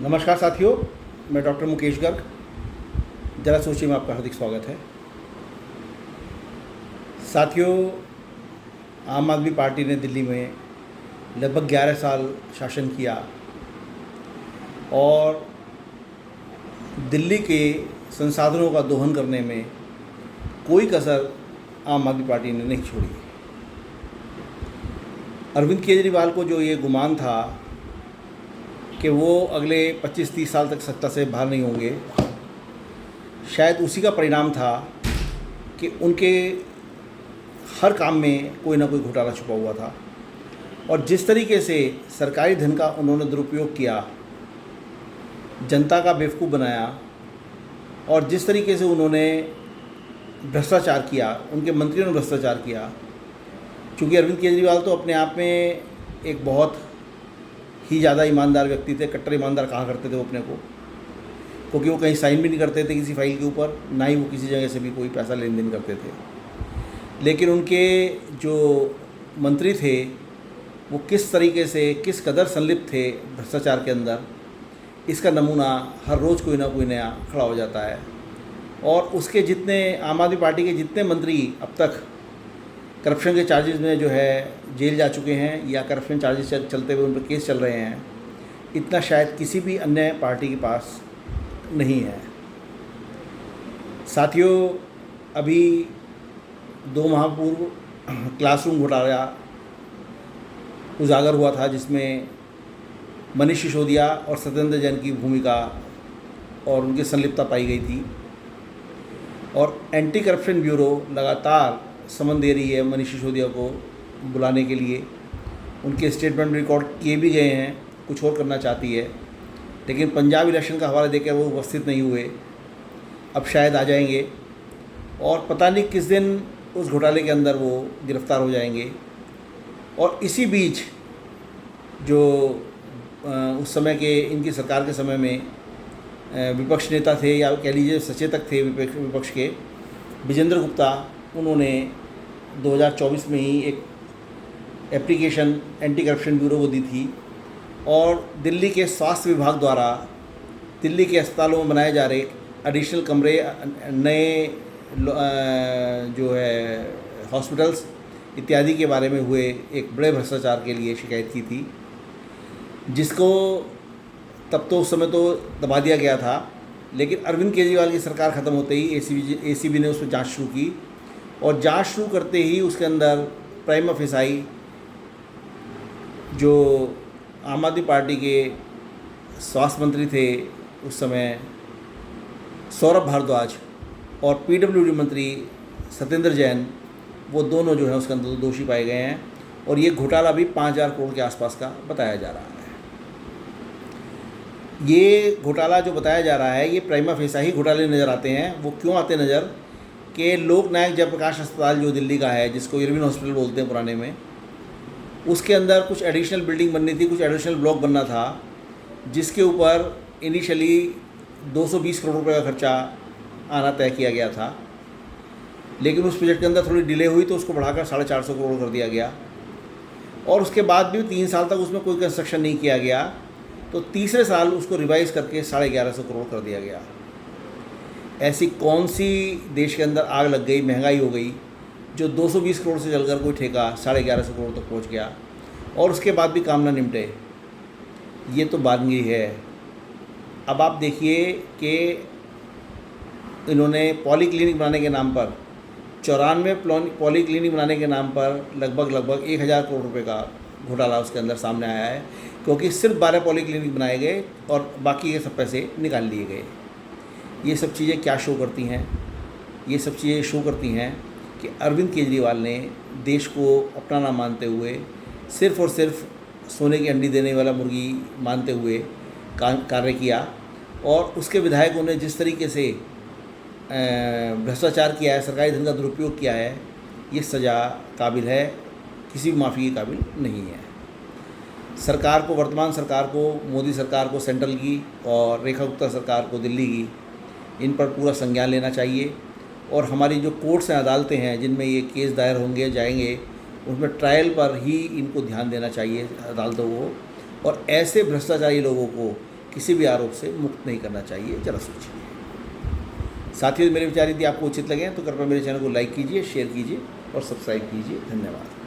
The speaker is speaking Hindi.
नमस्कार साथियों, मैं डॉक्टर मुकेश गर्ग। जरा सोचिए में आपका हार्दिक स्वागत है। साथियों, आम आदमी पार्टी ने दिल्ली में लगभग 11 साल शासन किया और दिल्ली के संसाधनों का दोहन करने में कोई कसर आम आदमी पार्टी ने नहीं छोड़ी। अरविंद केजरीवाल को जो ये गुमान था कि वो अगले 25-30 साल तक सत्ता से बाहर नहीं होंगे, शायद उसी का परिणाम था कि उनके हर काम में कोई ना कोई घोटाला छुपा हुआ था। और जिस तरीके से सरकारी धन का उन्होंने दुरुपयोग किया, जनता का बेवकूफ़ बनाया और जिस तरीके से उन्होंने भ्रष्टाचार किया, उनके मंत्रियों ने भ्रष्टाचार किया। चूँकि अरविंद केजरीवाल तो अपने आप में एक बहुत ही ज़्यादा ईमानदार व्यक्ति थे, कट्टर ईमानदार कहा करते थे वो अपने को, क्योंकि वो कहीं साइन भी नहीं करते थे किसी फाइल के ऊपर, ना ही वो किसी जगह से भी कोई पैसा लेन देन करते थे। लेकिन उनके जो मंत्री थे वो किस तरीके से, किस कदर संलिप्त थे भ्रष्टाचार के अंदर, इसका नमूना हर रोज़ कोई ना कोई नया खड़ा हो जाता है। और उसके जितने आम आदमी पार्टी के जितने मंत्री अब तक करप्शन के चार्जेस में जो है जेल जा चुके हैं या करप्शन चार्जेस चलते हुए उन पर केस चल रहे हैं, इतना शायद किसी भी अन्य पार्टी के पास नहीं है। साथियों, अभी 2 माह पूर्व क्लासरूम घोटाला उजागर हुआ था, जिसमें मनीष सिसोदिया और सत्येंद्र जैन की भूमिका और उनकी संलिप्तता पाई गई थी। और एंटी करप्शन ब्यूरो लगातार समन दे रही है मनीष सिसोदिया को बुलाने के लिए। उनके स्टेटमेंट रिकॉर्ड किए भी गए हैं, कुछ और करना चाहती है, लेकिन पंजाब इलेक्शन का हवाला देकर वो उपस्थित नहीं हुए। अब शायद आ जाएंगे और पता नहीं किस दिन उस घोटाले के अंदर वो गिरफ्तार हो जाएंगे। और इसी बीच जो उस समय के, इनकी सरकार के समय में विपक्ष नेता थे, या कह लीजिए सचेतक थे विपक्ष के, विजेंद्र गुप्ता, उन्होंने 2024 में ही एक एप्लीकेशन एंटी करप्शन ब्यूरो को दी थी। और दिल्ली के स्वास्थ्य विभाग द्वारा दिल्ली के अस्पतालों में बनाए जा रहे एडिशनल कमरे, नए जो है हॉस्पिटल्स इत्यादि के बारे में हुए एक बड़े भ्रष्टाचार के लिए शिकायत की थी, जिसको तब तो उस समय तो दबा दिया गया था। लेकिन अरविंद केजरीवाल की सरकार ख़त्म होते ही एसीबी ने उस पर जाँच शुरू की, और जांच शुरू करते ही उसके अंदर प्राइमा फेसाई जो आम आदमी पार्टी के स्वास्थ्य मंत्री थे उस समय, सौरभ भारद्वाज, और पीडब्ल्यूडी मंत्री सत्येंद्र जैन, वो दोनों जो हैं उसके अंदर दोषी पाए गए हैं। और ये घोटाला भी 5,000 करोड़ के आसपास का बताया जा रहा है। ये घोटाला जो बताया जा रहा है, ये प्राइमा फेसाई घोटाले नज़र आते हैं। वो क्यों आते नज़र कि लोक नायक जयप्रकाश अस्पताल जो दिल्ली का है, जिसको इरविन हॉस्पिटल बोलते हैं पुराने में, उसके अंदर कुछ एडिशनल बिल्डिंग बननी थी, कुछ एडिशनल ब्लॉक बनना था, जिसके ऊपर इनिशियली 220 करोड़ रुपए का खर्चा आना तय किया गया था। लेकिन उस प्रोजेक्ट के अंदर थोड़ी डिले हुई तो उसको बढ़ाकर 450 करोड़ कर दिया गया। और उसके बाद भी 3 साल तक उसमें कोई कंस्ट्रक्शन नहीं किया गया, तो तीसरे साल उसको रिवाइज़ करके 1150 करोड़ कर दिया गया। ऐसी कौन सी देश के अंदर आग लग गई, महंगाई हो गई, जो 220 करोड़ से चलकर कोई ठेका 1150 करोड़ तक पहुंच गया और उसके बाद भी काम ना निपटे? ये तो बानगी है। अब आप देखिए कि इन्होंने पॉली क्लिनिक बनाने के नाम पर, 94 पॉली क्लिनिक बनाने के नाम पर लगभग 1000 करोड़ रुपए का घोटाला उसके अंदर सामने आया है, क्योंकि सिर्फ 12 पॉली क्लिनिक बनाए गए और बाकी के सब पैसे निकाल लिए गए। ये सब चीज़ें क्या शो करती हैं? ये सब चीज़ें शो करती हैं कि अरविंद केजरीवाल ने देश को अपना ना मानते हुए, सिर्फ़ और सिर्फ सोने की अंडी देने वाला मुर्गी मानते हुए कार्य किया। और उसके विधायकों ने जिस तरीके से भ्रष्टाचार किया है, सरकारी धन का दुरुपयोग किया है, ये सज़ा काबिल है, किसी भी माफ़ी के काबिल नहीं है। सरकार को, वर्तमान सरकार को, मोदी सरकार को सेंट्रल की और रेखा गुप्ता सरकार को दिल्ली की, इन पर पूरा संज्ञान लेना चाहिए। और हमारी जो कोर्ट्स हैं, अदालतें हैं, जिनमें ये केस दायर होंगे, जाएंगे, उसमें ट्रायल पर ही इनको ध्यान देना चाहिए अदालतों को। और ऐसे भ्रष्टाचारी लोगों को किसी भी आरोप से मुक्त नहीं करना चाहिए। जरा सोचिए। साथियों, मेरे विचार यदि आपको उचित लगे तो कृपया मेरे चैनल को लाइक कीजिए, शेयर कीजिए और सब्सक्राइब कीजिए। धन्यवाद।